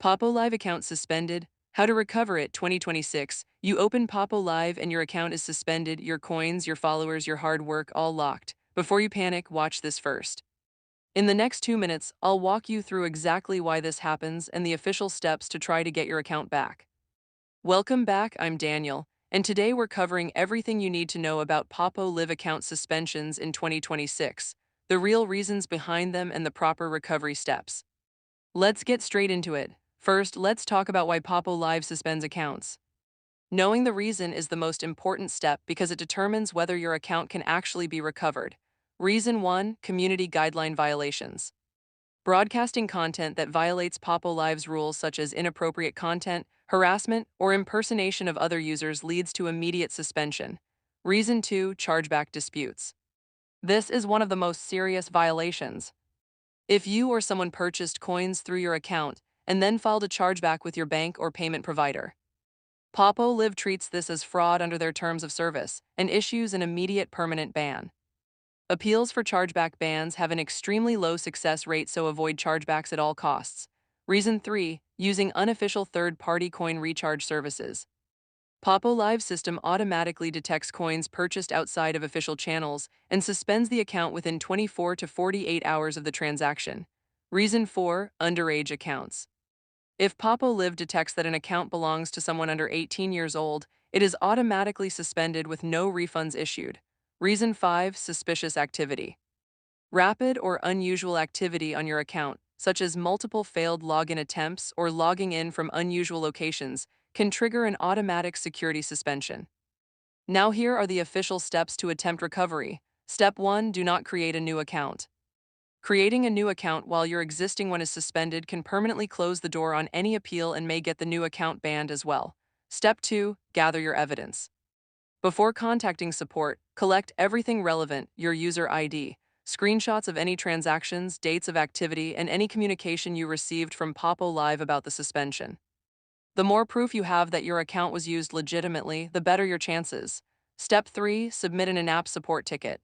Poppo Live account suspended. How to recover it 2026. You open Poppo Live and your account is suspended, your coins, your followers, your hard work all locked. Before you panic, watch this first. In the next 2 minutes, I'll walk you through exactly why this happens and the official steps to try to get your account back. Welcome back, I'm Daniel, and today we're covering everything you need to know about Poppo Live account suspensions in 2026, the real reasons behind them and the proper recovery steps. Let's get straight into it. First, let's talk about why Poppo Live suspends accounts. Knowing the reason is the most important step because it determines whether your account can actually be recovered. Reason 1: Community guideline violations. Broadcasting content that violates Poppo Live's rules, such as inappropriate content, harassment, or impersonation of other users, leads to immediate suspension. Reason 2: Chargeback disputes. This is one of the most serious violations. If you or someone purchased coins through your account and then filed a chargeback with your bank or payment provider, Poppo Live treats this as fraud under their terms of service and issues an immediate permanent ban. Appeals for chargeback bans have an extremely low success rate, so avoid chargebacks at all costs. Reason 3: Using unofficial third-party coin recharge services. Poppo Live system automatically detects coins purchased outside of official channels and suspends the account within 24 to 48 hours of the transaction. Reason 4: Underage accounts. If Poppo Live detects that an account belongs to someone under 18 years old, it is automatically suspended with no refunds issued. Reason 5: Suspicious activity. Rapid or unusual activity on your account, such as multiple failed login attempts or logging in from unusual locations, can trigger an automatic security suspension. Now here are the official steps to attempt recovery. Step 1: Do not create a new account. Creating a new account while your existing one is suspended can permanently close the door on any appeal and may get the new account banned as well. Step 2: Gather your evidence. Before contacting support, collect everything relevant: your user ID, screenshots of any transactions, dates of activity, and any communication you received from Poppo Live about the suspension. The more proof you have that your account was used legitimately, the better your chances. Step 3: Submit an in-app support ticket.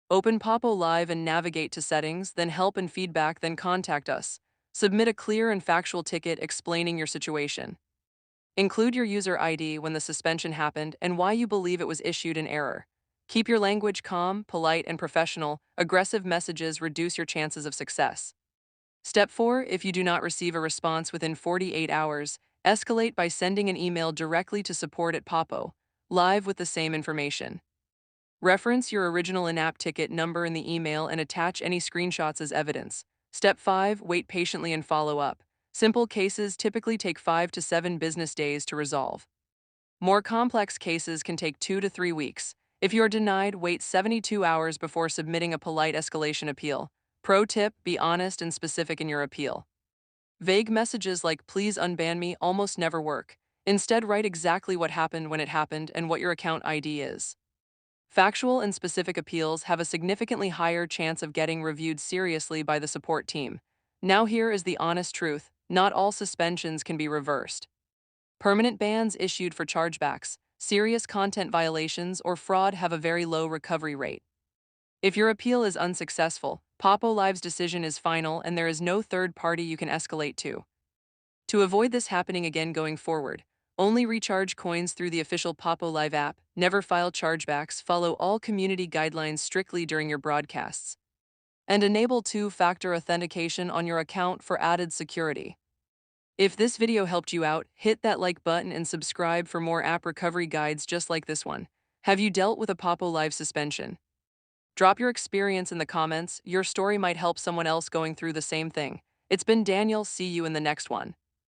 Open Poppo Live and navigate to Settings, then Help and Feedback, then Contact Us. Submit a clear and factual ticket explaining your situation. Include your user ID, when the suspension happened, and why you believe it was issued in error. Keep your language calm, polite, and professional. Aggressive messages reduce your chances of success. Step 4: If you do not receive a response within 48 hours, escalate by sending an email directly to support at Poppo Live with the same information. Reference your original in-app ticket number in the email and attach any screenshots as evidence. Step 5: Wait patiently and follow up. Simple cases typically take 5 to 7 business days to resolve. More complex cases can take 2 to 3 weeks. If you are denied, wait 72 hours before submitting a polite escalation appeal. Pro tip: be honest and specific in your appeal. Vague messages like "please unban me" almost never work. Instead, write exactly what happened when it happened and what your account ID is. Factual and specific appeals have a significantly higher chance of getting reviewed seriously by the support team. Now here is the honest truth: not all suspensions can be reversed. Permanent bans issued for chargebacks, serious content violations, or fraud have a very low recovery rate. If your appeal is unsuccessful, Poppo Live's decision is final and there is no third party you can escalate to. To avoid this happening again going forward, only recharge coins through the official Poppo Live app, never file chargebacks, follow all community guidelines strictly during your broadcasts, and enable two-factor authentication on your account for added security. If this video helped you out, hit that like button and subscribe for more app recovery guides just like this one. Have you dealt with a Poppo Live suspension? Drop your experience in the comments. Your story might help someone else going through the same thing. It's been Daniel. See you in the next one.